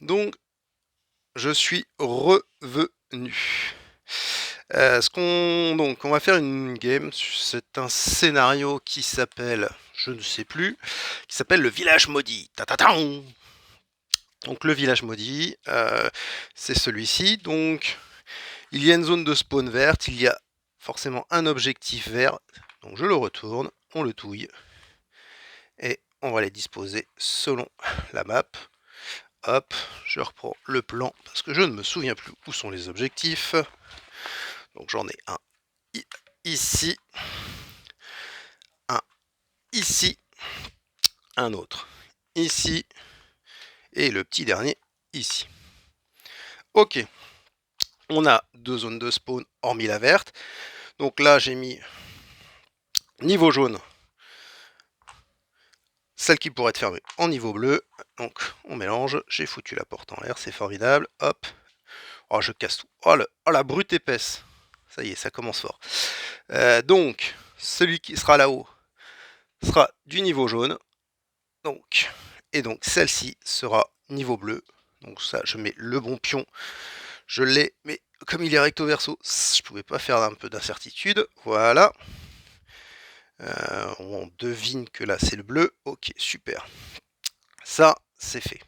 Donc, je suis revenu. Donc, on va faire une game. C'est un scénario qui s'appelle, je ne sais plus, qui s'appelle le village maudit. Ta-ta-tan. Donc, le village maudit, c'est celui-ci. Donc, il y a une zone de spawn verte. Il y a forcément un objectif vert. Donc, je le retourne, on le touille et on va les disposer selon la map. Hop, je reprends le plan parce que je ne me souviens plus où sont les objectifs. Donc j'en ai un ici, un ici, un autre ici et le petit dernier ici. Ok, on a deux zones de spawn hormis la verte. Donc là j'ai mis niveau jaune, celle qui pourrait être fermée en niveau bleu. Donc on mélange, j'ai foutu la porte en l'air, c'est formidable. Hop, oh je casse tout. Oh la brute épaisse. Ça y est, ça commence fort. Donc celui qui sera là-haut sera du niveau jaune. Donc, et donc celle-ci sera niveau bleu. Donc ça, je mets le bon pion. Je l'ai, mais comme il est recto verso, je pouvais pas faire un peu d'incertitude. Voilà. On devine que là c'est le bleu. Ok, super. Ça, c'est fait.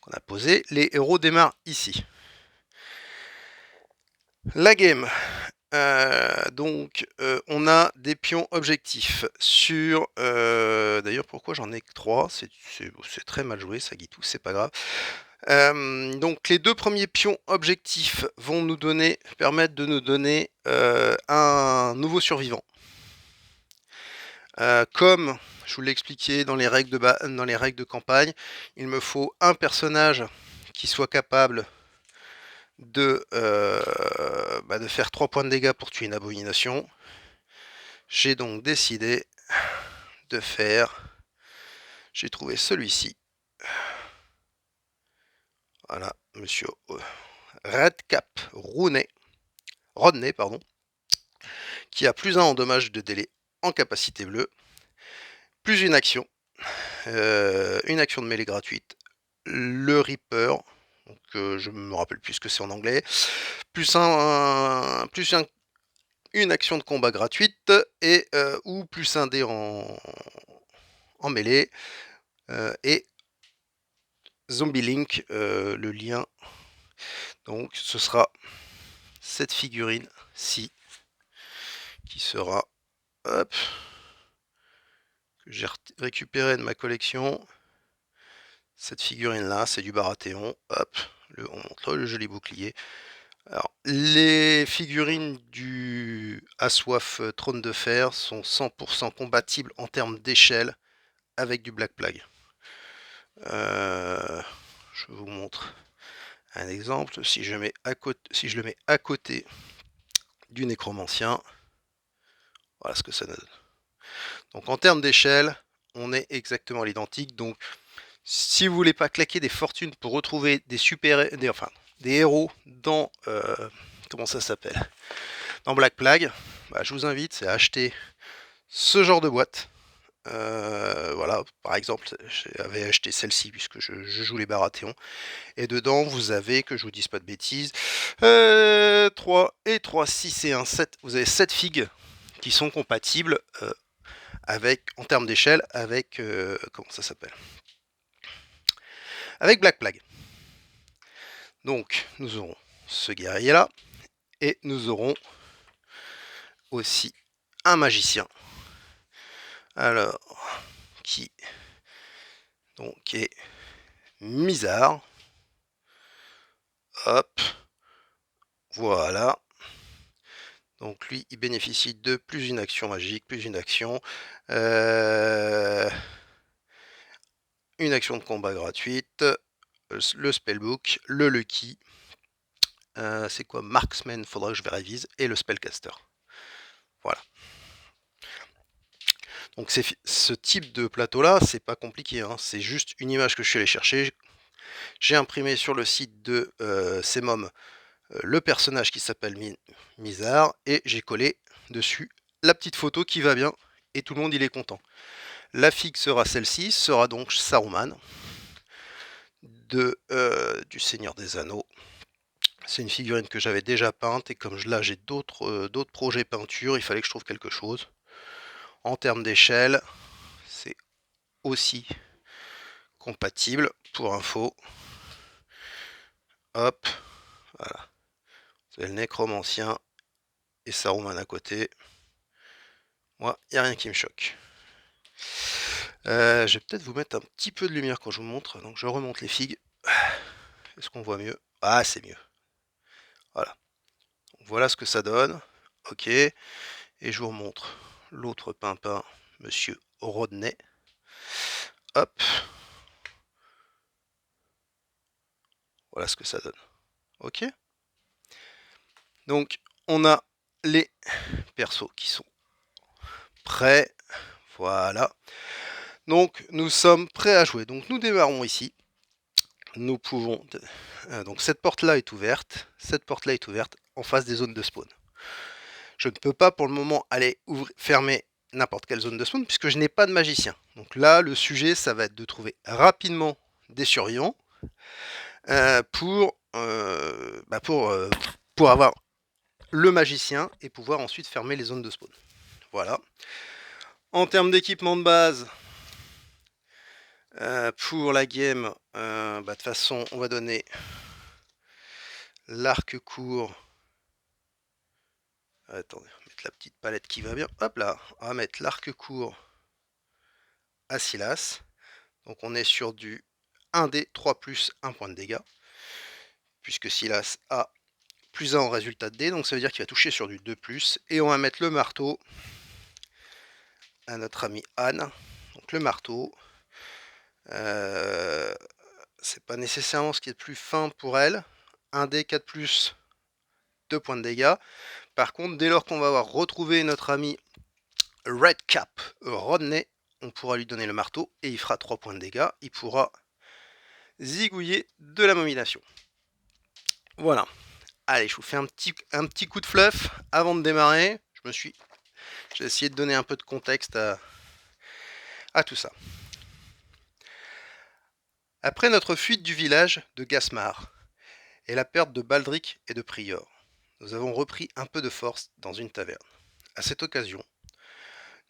On a posé. Les héros démarrent ici. La game. On a des pions objectifs sur. D'ailleurs, pourquoi j'en ai que 3? C'est très mal joué, ça Guitou, c'est pas grave. Donc les deux premiers pions objectifs vont nous permettre de nous donner un nouveau survivant. Comme je vous l'ai expliqué dans les règles de campagne, il me faut un personnage qui soit capable de faire 3 points de dégâts pour tuer une abomination. J'ai donc décidé de faire... J'ai trouvé celui-ci. Voilà, monsieur Rodney, pardon, qui a plus 1 en dommage de délai en capacité bleue, plus une action de mêlée gratuite, le Reaper, donc je me rappelle plus ce que c'est en anglais, une action de combat gratuite et ou plus un dé en mêlée et Zombie Link, le lien. Donc ce sera cette figurine-ci qui sera, hop, que j'ai récupéré de ma collection. Cette figurine-là, c'est du Baratheon. Hop, on montre le joli bouclier. Alors, les figurines du Assoif Trône de Fer sont 100% compatibles en termes d'échelle avec du Black Plague. Je vous montre un exemple. Si je le mets à côté du Nécromancien, voilà ce que ça donne. Donc en termes d'échelle, on est exactement à l'identique. Donc si vous voulez pas claquer des fortunes pour retrouver des héros dans comment ça s'appelle, dans Black Plague, je vous invite à acheter ce genre de boîte. Voilà, par exemple, j'avais acheté celle-ci puisque je joue les Baratheons. Et dedans, vous avez, que je vous dise pas de bêtises, 3 et 3, 6 et 1, 7. Vous avez 7 figues qui sont compatibles en termes d'échelle avec, comment ça s'appelle, avec Black Plague. Donc, nous aurons ce guerrier-là. Et nous aurons aussi un magicien. Alors, qui donc est Mizar. Hop. Voilà. Donc lui, il bénéficie de plus une action magique, plus une action. Une action de combat gratuite. Le spellbook, le lucky. C'est quoi Marksman, faudra que je révise. Et le spellcaster. Voilà. Donc ce type de plateau là, c'est pas compliqué, hein. C'est juste une image que je suis allé chercher. J'ai imprimé sur le site de Semom le personnage qui s'appelle Mizar et j'ai collé dessus la petite photo qui va bien et tout le monde il est content. La figue sera celle-ci, sera donc Saruman. du Seigneur des Anneaux. C'est une figurine que j'avais déjà peinte et comme là j'ai d'autres projets peinture, il fallait que je trouve quelque chose. En termes d'échelle, c'est aussi compatible pour info. Hop, voilà. C'est le nécromancien et Saruman à côté. Moi, il n'y a rien qui me choque. Je vais peut-être vous mettre un petit peu de lumière quand je vous montre. Donc je remonte les figues. Est-ce qu'on voit mieux? Ah, c'est mieux. Voilà. Donc, voilà ce que ça donne. Ok. Et je vous remontre l'autre pimpin, Monsieur Rodney. Hop. Voilà ce que ça donne. Ok. Donc on a les persos qui sont prêts. Voilà. Donc nous sommes prêts à jouer. Donc nous démarrons ici. Nous pouvons... donc cette porte-là est ouverte. Cette porte-là est ouverte en face des zones de spawn. Je ne peux pas pour le moment aller fermer n'importe quelle zone de spawn puisque je n'ai pas de magicien. Donc là, le sujet, ça va être de trouver rapidement des survivants pour avoir le magicien et pouvoir ensuite fermer les zones de spawn. Voilà. En termes d'équipement de base, pour la game, de toute façon, on va donner l'arc court. Attendez, on va mettre la petite palette qui va bien. Hop là, on va mettre l'arc court à Silas. Donc on est sur du 1D 3 plus 1 point de dégâts. Puisque Silas a plus 1 en résultat de dés. Donc ça veut dire qu'il va toucher sur du 2 plus. Et on va mettre le marteau à notre ami Anne. Donc le marteau. C'est pas nécessairement ce qui est le plus fin pour elle. 1D 4 plus 2 points de dégâts. Par contre, dès lors qu'on va avoir retrouvé notre ami Red Cap Rodney, on pourra lui donner le marteau et il fera 3 points de dégâts. Il pourra zigouiller de la momination. Voilà. Allez, je vous fais un petit coup de fluff avant de démarrer. J'ai essayé de donner un peu de contexte à tout ça. Après notre fuite du village de Gasmar et la perte de Baldric et de Prior, nous avons repris un peu de force dans une taverne. À cette occasion,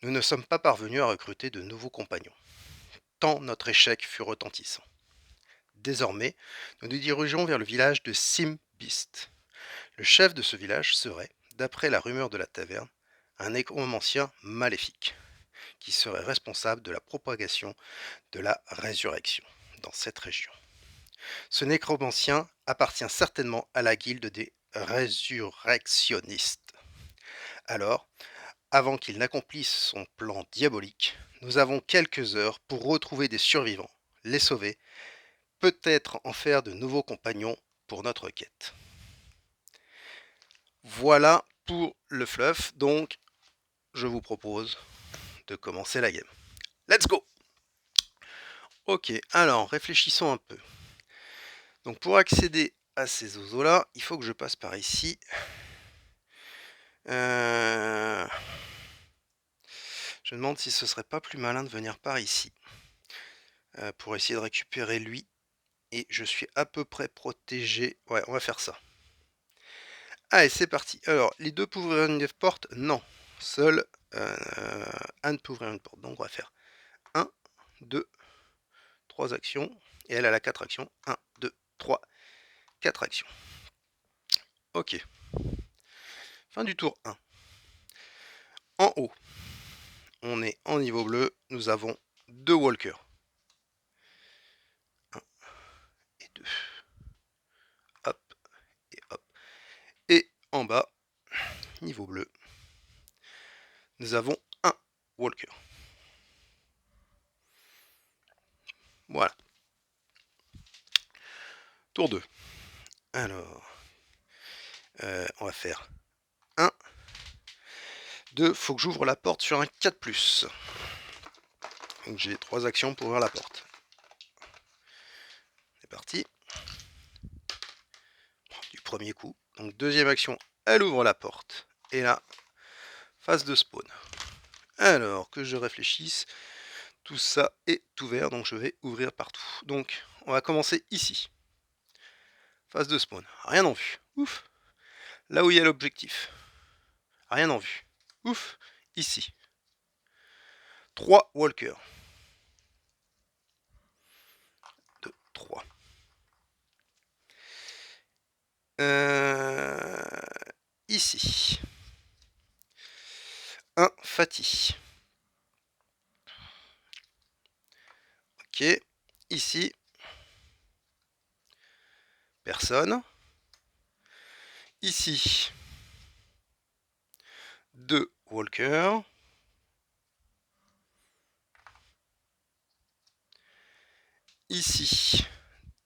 nous ne sommes pas parvenus à recruter de nouveaux compagnons, tant notre échec fut retentissant. Désormais, nous nous dirigeons vers le village de Simbist. Le chef de ce village serait, d'après la rumeur de la taverne, un nécromancien maléfique, qui serait responsable de la propagation de la résurrection dans cette région. Ce nécromancien appartient certainement à la guilde des résurrectionnistes. Alors, avant qu'il n'accomplisse son plan diabolique, nous avons quelques heures pour retrouver des survivants, les sauver, peut-être en faire de nouveaux compagnons pour notre quête. Voilà pour le fluff, donc je vous propose de commencer la game. Let's go! Ok, alors réfléchissons un peu. Donc pour accéder à ces oiseaux-là, il faut que je passe par ici. Je me demande si ce serait pas plus malin de venir par ici. Pour essayer de récupérer lui. Et je suis à peu près protégé. Ouais, on va faire ça. Allez, c'est parti. Alors, les deux peuvent ouvrir une porte? Non. Seul Anne peut ouvrir une porte. Donc on va faire 1, 2, 3 actions. Et elle a 4 actions. 1, 2, 3, 4 actions. Ok. Fin du tour 1. En haut, on est en niveau bleu. Nous avons 2 walkers. 1 et 2. Hop et hop. Et en bas, niveau bleu, nous avons un walker. Voilà. Tour 2. Alors, on va faire 1, 2, faut que j'ouvre la porte sur un 4+. Donc j'ai 3 actions pour ouvrir la porte. C'est parti. Du premier coup. Donc deuxième action, elle ouvre la porte. Et là, phase de spawn. Alors que je réfléchisse. Tout ça est ouvert, donc je vais ouvrir partout. Donc, on va commencer ici. Phase de spawn. Rien en vue. Ouf. Là où il y a l'objectif. Rien en vue. Ouf. Ici. 3 walkers. 2, 3. Ici. Un Fatih. Ok. Ici. Personne. Ici. 2 walkers. Ici.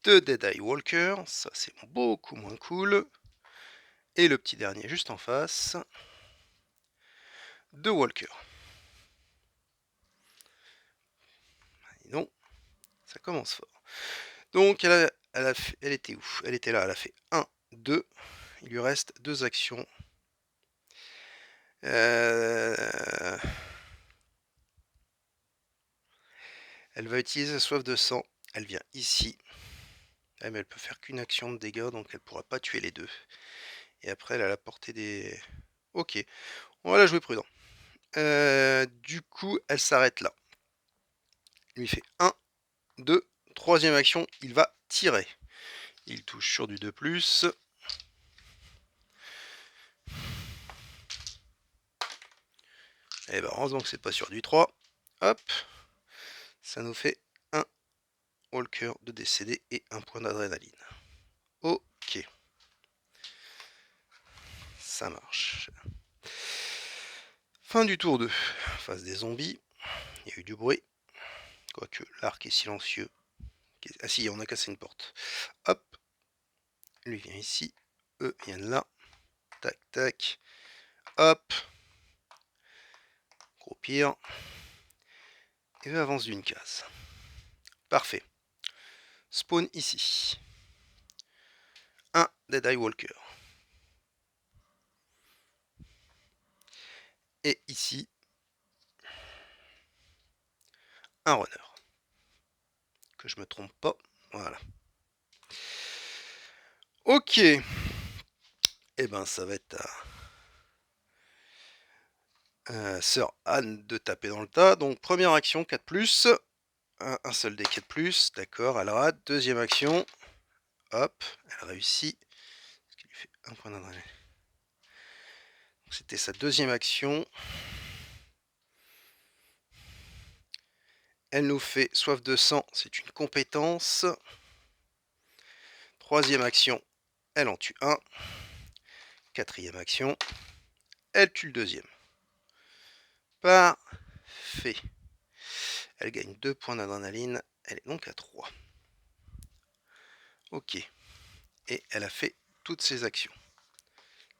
2 Dead Eye Walkers. Ça, c'est beaucoup moins cool. Et le petit dernier juste en face. 2 walkers. Dis donc, ça commence fort. Donc, elle était où? Elle était là, elle a fait 1, 2. Il lui reste 2 actions. Elle va utiliser soif de sang. Elle vient ici. Ah, mais elle peut faire qu'une action de dégâts, donc elle pourra pas tuer les deux. Et après, elle a la portée des... Ok, on va la jouer prudent. Du coup, elle s'arrête là. Il lui fait 1, 2, troisième action, il va tirer. Il touche sur du 2+. Et ben heureusement que c'est pas sur du 3. Hop. Ça nous fait un walker de décédé et un point d'adrénaline. Ok. Ça marche. Fin du tour 2. Face des zombies. Il y a eu du bruit. Quoique l'arc est silencieux. Ah si, on a cassé une porte. Hop. Lui vient ici. Eux viennent là. Tac, tac. Hop. Groupir. Et eux avancent d'une case. Parfait. Spawn ici. Un Dead Eye Walker. Et ici, un runner. Que je me trompe pas. Voilà. Ok. Et ben ça va être à sœur Anne de taper dans le tas. Donc première action, 4+. Un seul des 4+. D'accord, elle rate. Deuxième action. Hop, elle réussit. Ce qui lui fait un point d'adrénaline. C'était sa deuxième action. Elle nous fait soif de sang, c'est une compétence. Troisième action, elle en tue un. Quatrième action, elle tue le deuxième. Parfait. Elle gagne 2 points d'adrénaline, elle est donc à 3. Ok. Et elle a fait toutes ses actions.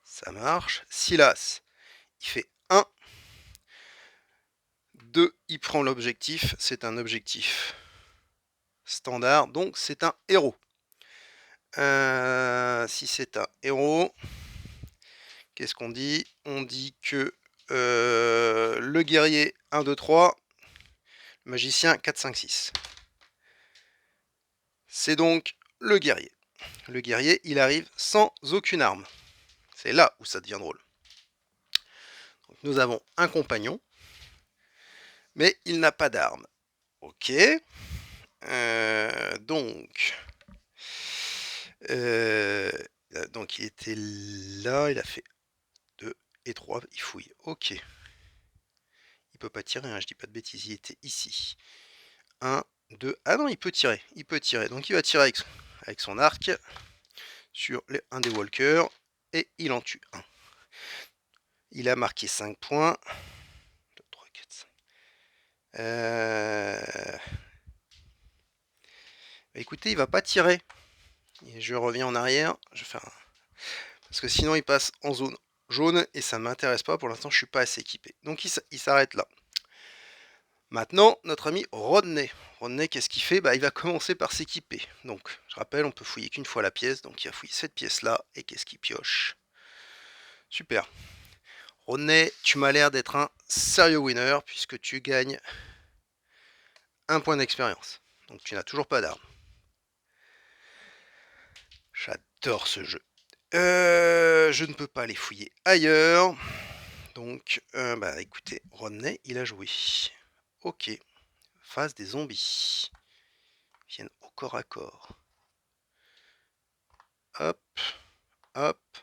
Ça marche. Silas, il fait 1. 2, il prend l'objectif. C'est un objectif standard, donc c'est un héros. Si c'est un héros, qu'est-ce qu'on dit? On dit que le guerrier 1, 2, 3, le magicien 4, 5, 6. C'est donc le guerrier. Le guerrier, il arrive sans aucune arme. C'est là où ça devient drôle. Donc, nous avons un compagnon, mais il n'a pas d'arme. Ok. Donc il était là, il a fait 2 et 3, il fouille. Ok. Il peut pas tirer, hein, je dis pas de bêtises, il était ici. 1, 2, ah non, il peut tirer, Donc il va tirer avec son arc sur un des walkers et il en tue un. Il a marqué 5 points. 2, 3, 4, 5. Écoutez, il va pas tirer. Et je reviens en arrière. Je vais faire un... Parce que sinon, il passe en zone jaune et ça ne m'intéresse pas. Pour l'instant, je suis pas assez équipé. Donc, il s'arrête là. Maintenant, notre ami Rodney. Rodney, qu'est-ce qu'il fait? Il va commencer par s'équiper. Donc, je rappelle, on peut fouiller qu'une fois la pièce. Donc, il a fouillé cette pièce-là. Et qu'est-ce qu'il pioche? Super. Rodney, tu m'as l'air d'être un sérieux winner puisque tu gagnes un point d'expérience. Donc tu n'as toujours pas d'arme. J'adore ce jeu. Je ne peux pas aller fouiller ailleurs. Donc, bah écoutez, Rodney, il a joué. Ok. Phase des zombies. Ils viennent au corps à corps. Hop, hop.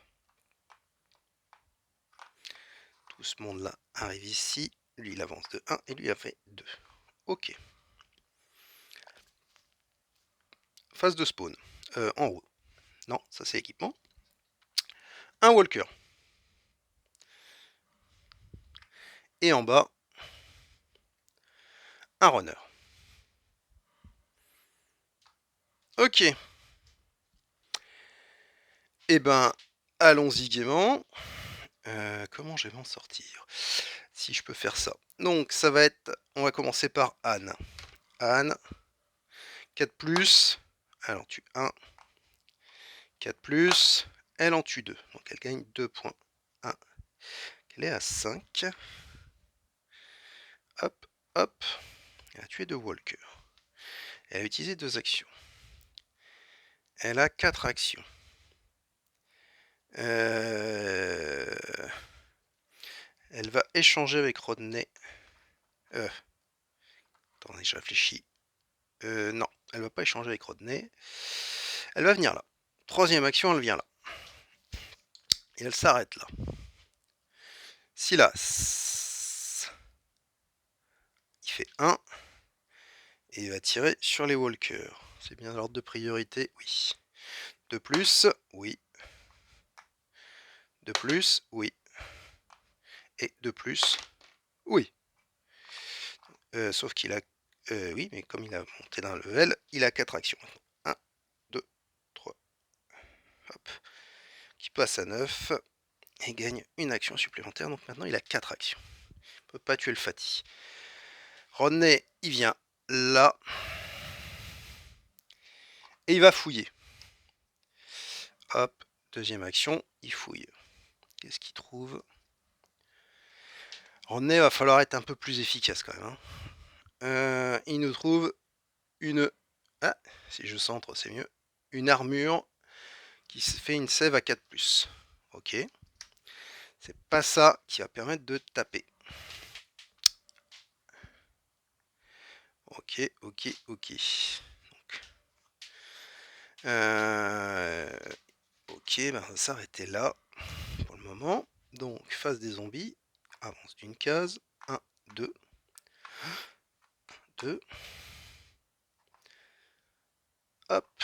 Tout ce monde-là arrive ici. Lui, il avance de 1 et lui, il a fait 2. Ok. Phase de spawn. En haut. Non, ça c'est équipement. Un walker. Et en bas, un runner. Ok. Eh ben, allons-y gaiement. Comment je vais m'en sortir? Si je peux faire ça. Donc, ça va être... On va commencer par Anne. Anne. 4+. Elle en tue 1. 4+. Elle en tue 2. Donc, elle gagne 2 points. 1. Elle est à 5. Hop, hop. Elle a tué 2 walkers. Elle a utilisé 2 actions. Elle a 4 actions. Elle va échanger avec Rodney. Attendez, je réfléchis. Non, elle va pas échanger avec Rodney. Elle va venir là. Troisième action, elle vient là. Et elle s'arrête là. Si là, il fait 1. Et il va tirer sur les walkers. C'est bien l'ordre de priorité, oui. 2+, oui. 2+, oui. Et 2+, oui. Sauf qu'il a... oui, mais comme il a monté d'un level, il a 4 actions. 1, 2, 3. Hop. Qui passe à 9. Et gagne une action supplémentaire. Donc maintenant, il a 4 actions. Il ne peut pas tuer le Fatih. Rodney, il vient là. Et il va fouiller. Hop. Deuxième action, il fouille. Qu'est-ce qu'il trouve? Rodney, va falloir être un peu plus efficace quand même. Il nous trouve une... Ah, si je centre, c'est mieux. Une armure qui fait une save à 4+. Ok. C'est pas ça qui va permettre de taper. Ok, ok, ok. Donc, ok, ben on va s'arrêter là pour le moment. Donc, phase des zombies. Avance d'une case. 1, 2. 2. Hop.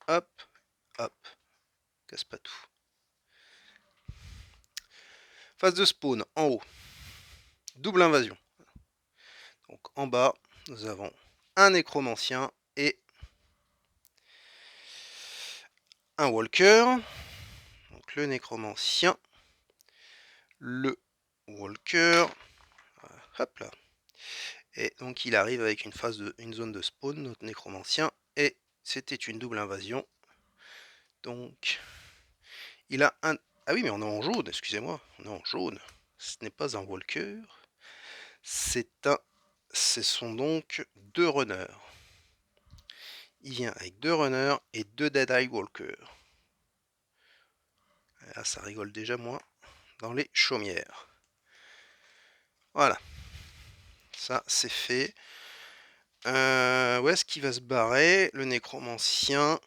Hop. Hop. Casse pas tout. Phase de spawn en haut. Double invasion. Donc en bas, nous avons un nécromancien et un walker. Donc le nécromancien, le walker. Hop là. Et donc il arrive avec une zone de spawn, notre nécromancien. Et c'était une double invasion. Donc il a un... Ah oui, mais on est en jaune, excusez-moi. On est en jaune. Ce n'est pas un walker. Ce sont donc 2 runners. Il vient avec 2 runners et 2 Dead Eye Walkers. Là, ça rigole déjà moins dans les chaumières. Voilà. Ça, c'est fait. Où est-ce qu'il va se barrer? Le nécromancien.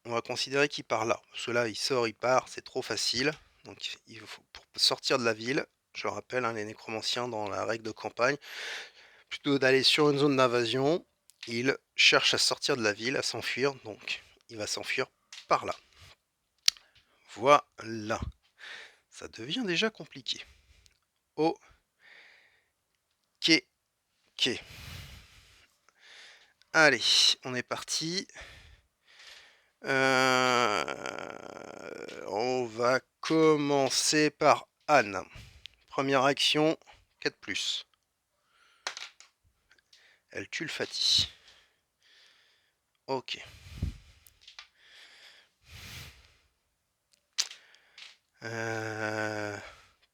On va considérer qu'il part là. Parce que là, il sort, il part, c'est trop facile. Donc, il faut, pour sortir de la ville, je le rappelle, hein, les nécromanciens dans la règle de campagne, plutôt d'aller sur une zone d'invasion, il cherche à sortir de la ville, à s'enfuir. Donc, il va s'enfuir par là. Voilà. Ça devient déjà compliqué. Ok. Ok. Allez, on est parti. On va commencer par Anne. Première action, 4+. Elle tue le Fatih. Ok.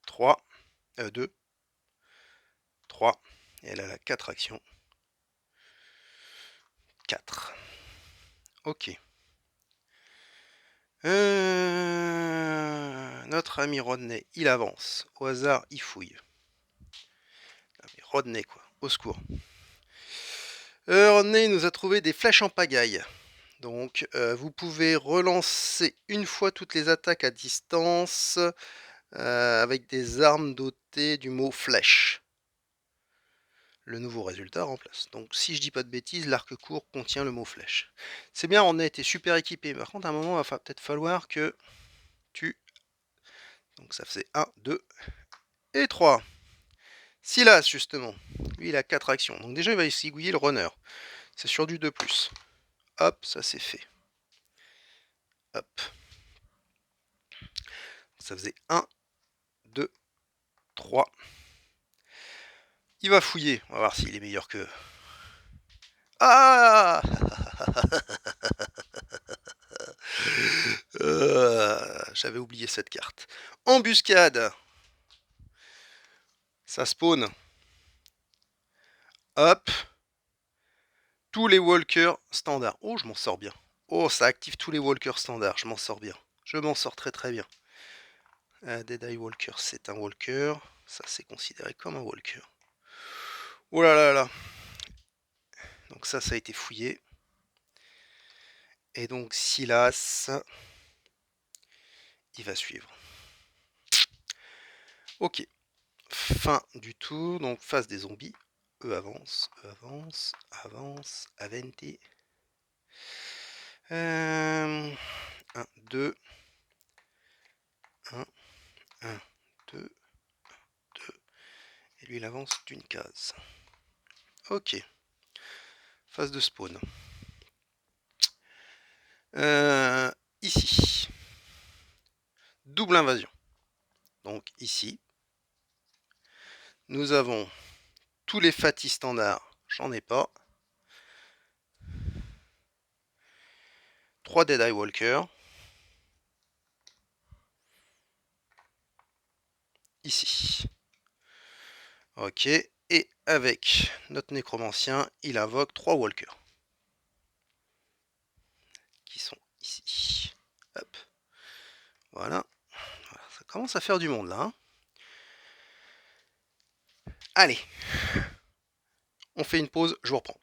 3. 2. 3. 3. Et elle a 4 actions. 4. Ok. Notre ami Rodney, il avance. Au hasard, il fouille. Ah, mais Rodney, quoi. Au secours. Rodney nous a trouvé des flèches en pagaille. Donc, vous pouvez relancer une fois toutes les attaques à distance avec des armes dotées du mot flèche. Le nouveau résultat remplace. Donc, si je dis pas de bêtises, l'arc court contient le mot flèche. C'est bien, on a été super équipé. Par contre, à un moment, il va peut-être falloir que tu... Donc, ça faisait 1, 2 et 3. Silas, justement. Lui, il a 4 actions. Donc, déjà, il va essuyer le runner. C'est sur du 2+. Hop, ça c'est fait. Hop. Ça faisait 1, 2, 3. Il va fouiller. On va voir s'il est meilleur que... Ah J'avais oublié cette carte. Embuscade. Ça spawn. Hop. Tous les walkers standards. Oh, je m'en sors bien. Oh, ça active tous les walkers standards. Je m'en sors bien. Je m'en sors très très bien. Dead Eye Walker, c'est un walker. Ça, c'est considéré comme un walker. Oh là là là. Donc ça a été fouillé. Et donc Silas, il va suivre. Ok. Fin du tour. Donc phase des zombies. Eux avancent, avance, avente. 1, 2. 1, 1, 2, 2. Et lui, il avance d'une case. Ok. Phase de spawn. Ici. Double invasion. Donc ici, nous avons tous les Fatty standards. J'en ai pas. 3 Dead Eye Walker. Ici. Ok. Et avec notre nécromancien, il invoque 3 walkers. Qui sont ici. Hop. Voilà. Ça commence à faire du monde là. Hein. Allez. On fait une pause, je vous reprends.